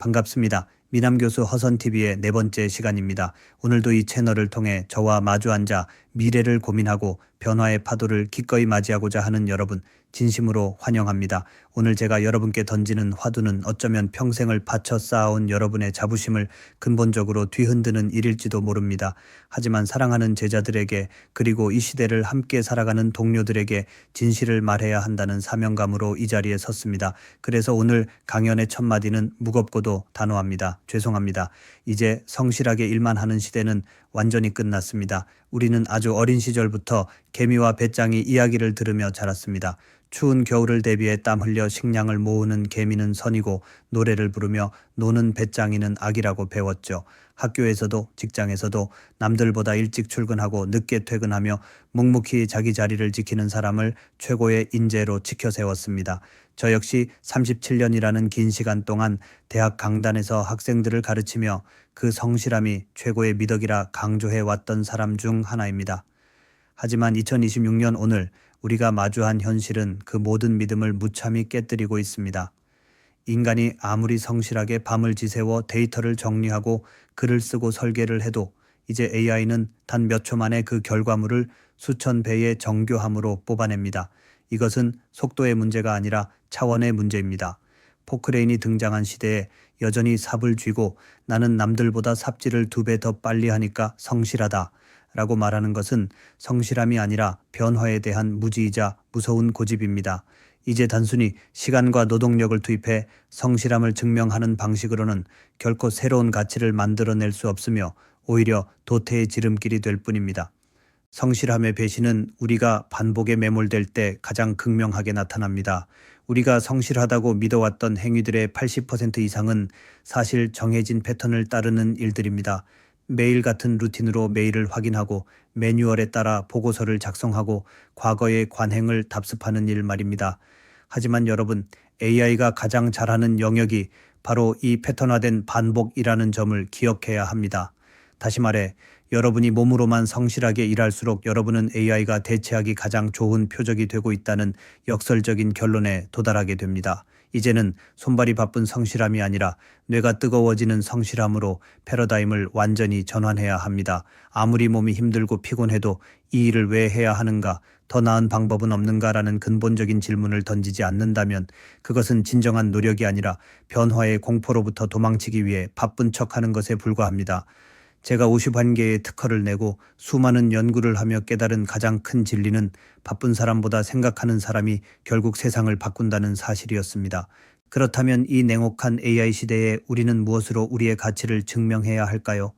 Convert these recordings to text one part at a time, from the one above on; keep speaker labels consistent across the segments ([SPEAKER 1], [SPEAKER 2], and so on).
[SPEAKER 1] 반갑습니다. 미남교수 허선TV의 네 번째 시간입니다. 오늘도 이 채널을 통해 저와 마주 앉아 미래를 고민하고 변화의 파도를 기꺼이 맞이하고자 하는 여러분 진심으로 환영합니다. 오늘 제가 여러분께 던지는 화두는 어쩌면 평생을 바쳐 쌓아온 여러분의 자부심을 근본적으로 뒤흔드는 일일지도 모릅니다. 하지만 사랑하는 제자들에게 그리고 이 시대를 함께 살아가는 동료들에게 진실을 말해야 한다는 사명감으로 이 자리에 섰습니다. 그래서 오늘 강연의 첫 마디는 무겁고도 단호합니다. 죄송합니다. 이제 성실하게 일만 하는 시대는 완전히 끝났습니다. 우리는 아주 어린 시절부터 개미와 배짱이 이야기를 들으며 자랐습니다. 추운 겨울을 대비해 땀 흘려 식량을 모으는 개미는 선이고 노래를 부르며 노는 배짱이는 악이라고 배웠죠. 학교에서도 직장에서도 남들보다 일찍 출근하고 늦게 퇴근하며 묵묵히 자기 자리를 지키는 사람을 최고의 인재로 치켜 세웠습니다. 저 역시 37년이라는 긴 시간 동안 대학 강단에서 학생들을 가르치며 그 성실함이 최고의 미덕이라 강조해 왔던 사람 중 하나입니다. 하지만 2026년 오늘 우리가 마주한 현실은 그 모든 믿음을 무참히 깨뜨리고 있습니다. 인간이 아무리 성실하게 밤을 지새워 데이터를 정리하고 글을 쓰고 설계를 해도 이제 AI는 단 몇 초 만에 그 결과물을 수천 배의 정교함으로 뽑아냅니다. 이것은 속도의 문제가 아니라 차원의 문제입니다. 포크레인이 등장한 시대에 여전히 삽을 쥐고 나는 남들보다 삽질을 2배 더 빨리 하니까 성실하다 라고 말하는 것은 성실함이 아니라 변화에 대한 무지이자 무서운 고집입니다. 이제 단순히 시간과 노동력을 투입해 성실함을 증명하는 방식으로는 결코 새로운 가치를 만들어낼 수 없으며 오히려 도태의 지름길이 될 뿐입니다. 성실함의 배신은 우리가 반복에 매몰될 때 가장 극명하게 나타납니다. 우리가 성실하다고 믿어왔던 행위들의 80% 이상은 사실 정해진 패턴을 따르는 일들입니다. 매일 같은 루틴으로 메일을 확인하고 매뉴얼에 따라 보고서를 작성하고 과거의 관행을 답습하는 일 말입니다. 하지만 여러분, AI가 가장 잘하는 영역이 바로 이 패턴화된 반복이라는 점을 기억해야 합니다. 다시 말해 여러분이 몸으로만 성실하게 일할수록 여러분은 AI가 대체하기 가장 좋은 표적이 되고 있다는 역설적인 결론에 도달하게 됩니다. 이제는 손발이 바쁜 성실함이 아니라 뇌가 뜨거워지는 성실함으로 패러다임을 완전히 전환해야 합니다. 아무리 몸이 힘들고 피곤해도 이 일을 왜 해야 하는가, 더 나은 방법은 없는가라는 근본적인 질문을 던지지 않는다면 그것은 진정한 노력이 아니라 변화의 공포로부터 도망치기 위해 바쁜 척하는 것에 불과합니다. 제가 51개의 특허를 내고 수많은 연구를 하며 깨달은 가장 큰 진리는 바쁜 사람보다 생각하는 사람이 결국 세상을 바꾼다는 사실이었습니다. 그렇다면 이 냉혹한 AI 시대에 우리는 무엇으로 우리의 가치를 증명해야 할까요?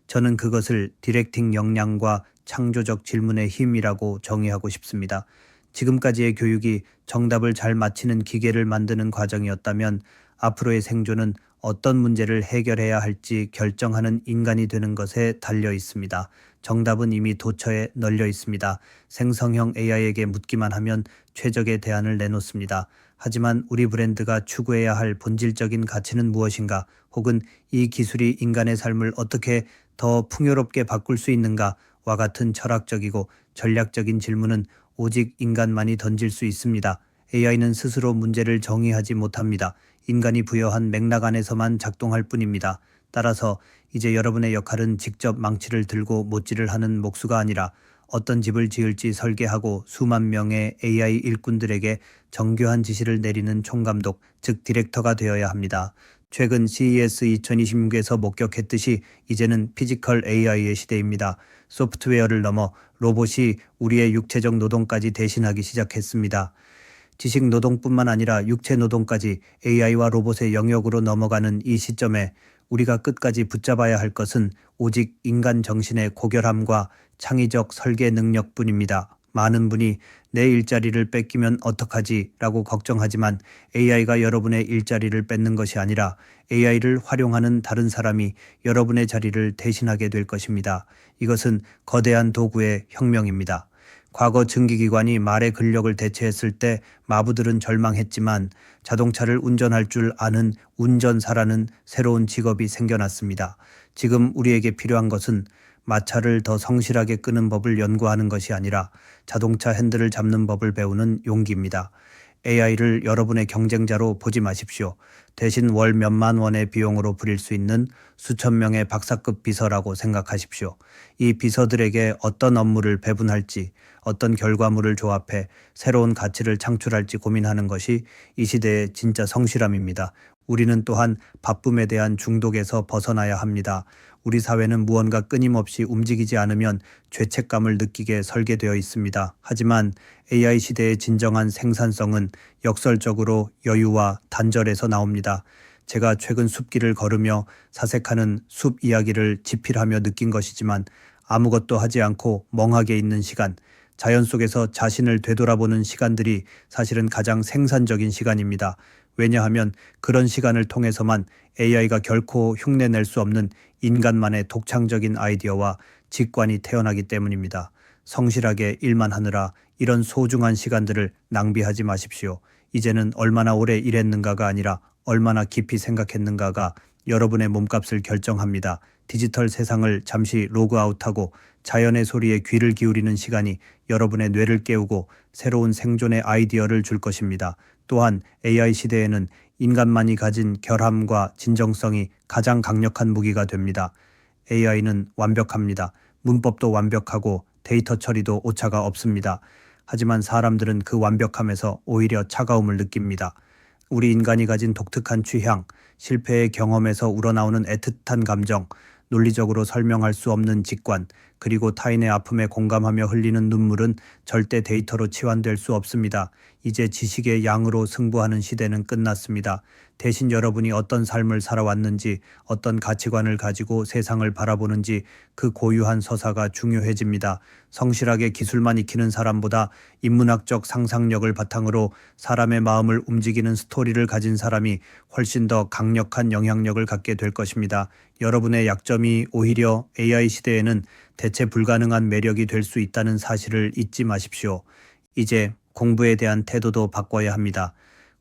[SPEAKER 1] 저는 그것을 디렉팅 역량과 창조적 질문의 힘이라고 정의하고 싶습니다. 지금까지의 교육이 정답을 잘 맞히는 기계를 만드는 과정이었다면 앞으로의 생존은 어떤 문제를 해결해야 할지 결정하는 인간이 되는 것에 달려 있습니다. 정답은 이미 도처에 널려 있습니다. 생성형 AI에게 묻기만 하면 최적의 대안을 내놓습니다. 하지만 우리 브랜드가 추구해야 할 본질적인 가치는 무엇인가? 혹은 이 기술이 인간의 삶을 어떻게 더 풍요롭게 바꿀 수 있는가? 와 같은 철학적이고 전략적인 질문은 오직 인간만이 던질 수 있습니다. AI는 스스로 문제를 정의하지 못합니다. 인간이 부여한 맥락 안에서만 작동할 뿐입니다. 따라서 이제 여러분의 역할은 직접 망치를 들고 못질을 하는 목수가 아니라 어떤 집을 지을지 설계하고 수만 명의 AI 일꾼들에게 정교한 지시를 내리는 총감독, 즉 디렉터가 되어야 합니다. 최근 CES 2026에서 목격했듯이 이제는 피지컬 AI의 시대입니다. 소프트웨어를 넘어 로봇이 우리의 육체적 노동까지 대신하기 시작했습니다. 지식 노동뿐만 아니라 육체 노동까지 AI와 로봇의 영역으로 넘어가는 이 시점에 우리가 끝까지 붙잡아야 할 것은 오직 인간 정신의 고결함과 창의적 설계 능력뿐입니다. 많은 분이 내 일자리를 뺏기면 어떡하지? 라고 걱정하지만 AI가 여러분의 일자리를 뺏는 것이 아니라 AI를 활용하는 다른 사람이 여러분의 자리를 대신하게 될 것입니다. 이것은 거대한 도구의 혁명입니다. 과거 증기기관이 말의 근력을 대체했을 때 마부들은 절망했지만 자동차를 운전할 줄 아는 운전사라는 새로운 직업이 생겨났습니다. 지금 우리에게 필요한 것은 마차를 더 성실하게 끄는 법을 연구하는 것이 아니라 자동차 핸들을 잡는 법을 배우는 용기입니다. AI를 여러분의 경쟁자로 보지 마십시오. 대신 월 몇만 원의 비용으로 부릴 수 있는 수천 명의 박사급 비서라고 생각하십시오. 이 비서들에게 어떤 업무를 배분할지, 어떤 결과물을 조합해 새로운 가치를 창출할지 고민하는 것이 이 시대의 진짜 성실함입니다. 우리는 또한 바쁨에 대한 중독에서 벗어나야 합니다. 우리 사회는 무언가 끊임없이 움직이지 않으면 죄책감을 느끼게 설계되어 있습니다. 하지만 AI 시대의 진정한 생산성은 역설적으로 여유와 단절에서 나옵니다. 제가 최근 숲길을 걸으며 사색하는 숲 이야기를 집필하며 느낀 것이지만 아무것도 하지 않고 멍하게 있는 시간, 자연 속에서 자신을 되돌아보는 시간들이 사실은 가장 생산적인 시간입니다. 왜냐하면 그런 시간을 통해서만 AI가 결코 흉내낼 수 없는 인간만의 독창적인 아이디어와 직관이 태어나기 때문입니다. 성실하게 일만 하느라 이런 소중한 시간들을 낭비하지 마십시오. 이제는 얼마나 오래 일했는가가 아니라 얼마나 깊이 생각했는가가 여러분의 몸값을 결정합니다. 디지털 세상을 잠시 로그아웃하고 자연의 소리에 귀를 기울이는 시간이 여러분의 뇌를 깨우고 새로운 생존의 아이디어를 줄 것입니다. 또한 AI 시대에는 인간만이 가진 결함과 진정성이 가장 강력한 무기가 됩니다. AI는 완벽합니다. 문법도 완벽하고 데이터 처리도 오차가 없습니다. 하지만 사람들은 그 완벽함에서 오히려 차가움을 느낍니다. 우리 인간이 가진 독특한 취향, 실패의 경험에서 우러나오는 애틋한 감정, 논리적으로 설명할 수 없는 직관, 그리고 타인의 아픔에 공감하며 흘리는 눈물은 절대 데이터로 치환될 수 없습니다. 이제 지식의 양으로 승부하는 시대는 끝났습니다. 대신 여러분이 어떤 삶을 살아왔는지, 어떤 가치관을 가지고 세상을 바라보는지 그 고유한 서사가 중요해집니다. 성실하게 기술만 익히는 사람보다 인문학적 상상력을 바탕으로 사람의 마음을 움직이는 스토리를 가진 사람이 훨씬 더 강력한 영향력을 갖게 될 것입니다. 여러분의 약점이 오히려 AI 시대에는 대체 불가능한 매력이 될 수 있다는 사실을 잊지 마십시오. 이제 공부에 대한 태도도 바꿔야 합니다.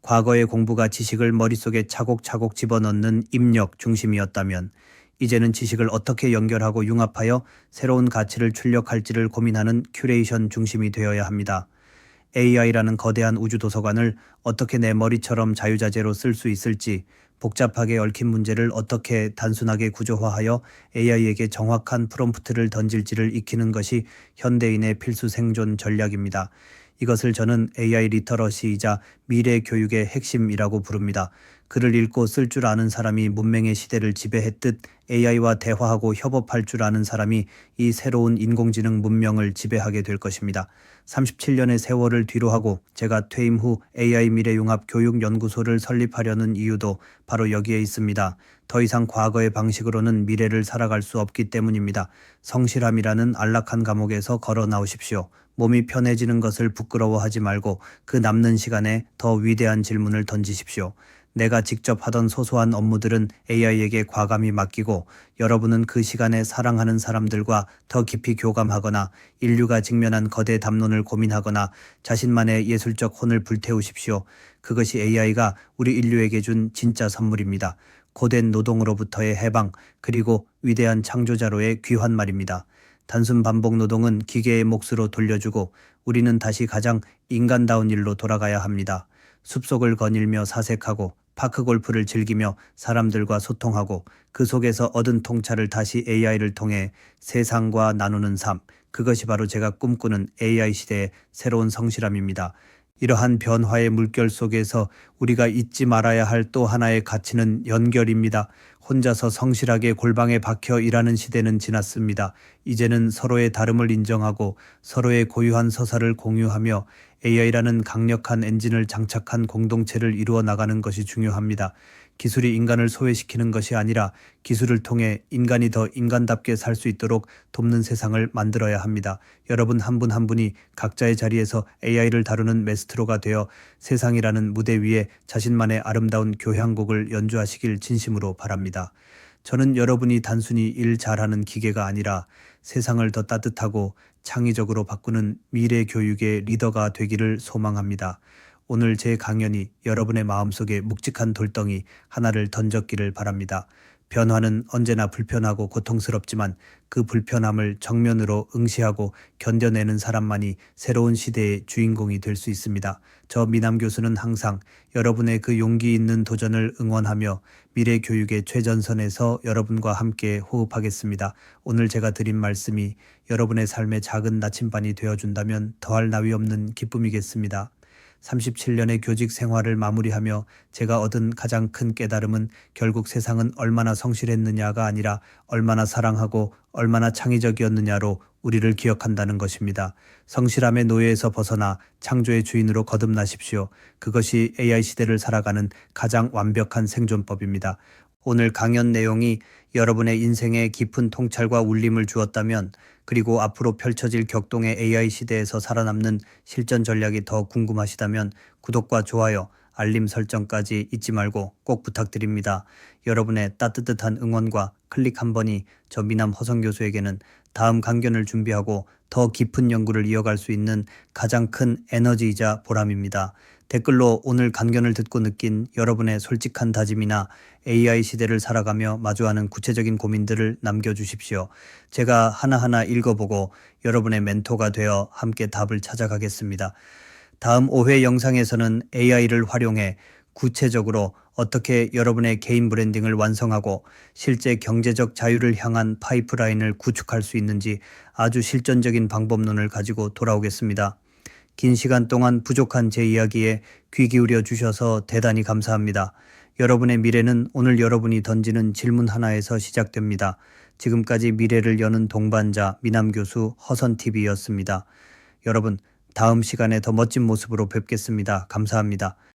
[SPEAKER 1] 과거의 공부가 지식을 머릿속에 차곡차곡 집어넣는 입력 중심이었다면 이제는 지식을 어떻게 연결하고 융합하여 새로운 가치를 출력할지를 고민하는 큐레이션 중심이 되어야 합니다. AI라는 거대한 우주 도서관을 어떻게 내 머리처럼 자유자재로 쓸 수 있을지, 복잡하게 얽힌 문제를 어떻게 단순하게 구조화하여 AI에게 정확한 프롬프트를 던질지를 익히는 것이 현대인의 필수 생존 전략입니다. 이것을 저는 AI 리터러시이자 미래 교육의 핵심이라고 부릅니다. 글을 읽고 쓸 줄 아는 사람이 문명의 시대를 지배했듯 AI와 대화하고 협업할 줄 아는 사람이 이 새로운 인공지능 문명을 지배하게 될 것입니다. 37년의 세월을 뒤로하고 제가 퇴임 후 AI 미래융합 교육연구소를 설립하려는 이유도 바로 여기에 있습니다. 더 이상 과거의 방식으로는 미래를 살아갈 수 없기 때문입니다. 성실함이라는 안락한 감옥에서 걸어 나오십시오. 몸이 편해지는 것을 부끄러워하지 말고 그 남는 시간에 더 위대한 질문을 던지십시오. 내가 직접 하던 소소한 업무들은 AI에게 과감히 맡기고 여러분은 그 시간에 사랑하는 사람들과 더 깊이 교감하거나 인류가 직면한 거대 담론을 고민하거나 자신만의 예술적 혼을 불태우십시오. 그것이 AI가 우리 인류에게 준 진짜 선물입니다. 고된 노동으로부터의 해방, 그리고 위대한 창조자로의 귀환 말입니다. 단순 반복 노동은 기계의 몫으로 돌려주고 우리는 다시 가장 인간다운 일로 돌아가야 합니다. 숲속을 거닐며 사색하고 파크 골프를 즐기며 사람들과 소통하고 그 속에서 얻은 통찰을 다시 AI를 통해 세상과 나누는 삶, 그것이 바로 제가 꿈꾸는 AI 시대의 새로운 성실함입니다. 이러한 변화의 물결 속에서 우리가 잊지 말아야 할 또 하나의 가치는 연결입니다. 혼자서 성실하게 골방에 박혀 일하는 시대는 지났습니다. 이제는 서로의 다름을 인정하고 서로의 고유한 서사를 공유하며 AI라는 강력한 엔진을 장착한 공동체를 이루어 나가는 것이 중요합니다. 기술이 인간을 소외시키는 것이 아니라 기술을 통해 인간이 더 인간답게 살 수 있도록 돕는 세상을 만들어야 합니다. 여러분 한 분 한 분이 각자의 자리에서 AI를 다루는 메스트로가 되어 세상이라는 무대 위에 자신만의 아름다운 교향곡을 연주하시길 진심으로 바랍니다. 저는 여러분이 단순히 일 잘하는 기계가 아니라 세상을 더 따뜻하고 창의적으로 바꾸는 미래 교육의 리더가 되기를 소망합니다. 오늘 제 강연이 여러분의 마음속에 묵직한 돌덩이 하나를 던졌기를 바랍니다. 변화는 언제나 불편하고 고통스럽지만 그 불편함을 정면으로 응시하고 견뎌내는 사람만이 새로운 시대의 주인공이 될 수 있습니다. 저 미남 교수는 항상 여러분의 그 용기 있는 도전을 응원하며 미래 교육의 최전선에서 여러분과 함께 호흡하겠습니다. 오늘 제가 드린 말씀이 여러분의 삶의 작은 나침반이 되어준다면 더할 나위 없는 기쁨이겠습니다. 37년의 교직 생활을 마무리하며 제가 얻은 가장 큰 깨달음은 결국 세상은 얼마나 성실했느냐가 아니라 얼마나 사랑하고 얼마나 창의적이었느냐로 우리를 기억한다는 것입니다. 성실함의 노예에서 벗어나 창조의 주인으로 거듭나십시오. 그것이 AI 시대를 살아가는 가장 완벽한 생존법입니다. 오늘 강연 내용이 여러분의 인생에 깊은 통찰과 울림을 주었다면, 그리고 앞으로 펼쳐질 격동의 AI 시대에서 살아남는 실전 전략이 더 궁금하시다면 구독과 좋아요, 알림 설정까지 잊지 말고 꼭 부탁드립니다. 여러분의 따뜻한 응원과 클릭 한 번이 저 미남 허성 교수에게는 다음 강연을 준비하고 더 깊은 연구를 이어갈 수 있는 가장 큰 에너지이자 보람입니다. 댓글로 오늘 강연을 듣고 느낀 여러분의 솔직한 다짐이나 AI 시대를 살아가며 마주하는 구체적인 고민들을 남겨주십시오. 제가 하나하나 읽어보고 여러분의 멘토가 되어 함께 답을 찾아가겠습니다. 다음 5회 영상에서는 AI를 활용해 구체적으로 어떻게 여러분의 개인 브랜딩을 완성하고 실제 경제적 자유를 향한 파이프라인을 구축할 수 있는지 아주 실전적인 방법론을 가지고 돌아오겠습니다. 긴 시간 동안 부족한 제 이야기에 귀 기울여 주셔서 대단히 감사합니다. 여러분의 미래는 오늘 여러분이 던지는 질문 하나에서 시작됩니다. 지금까지 미래를 여는 동반자 미남교수 허선TV였습니다. 여러분, 다음 시간에 더 멋진 모습으로 뵙겠습니다. 감사합니다.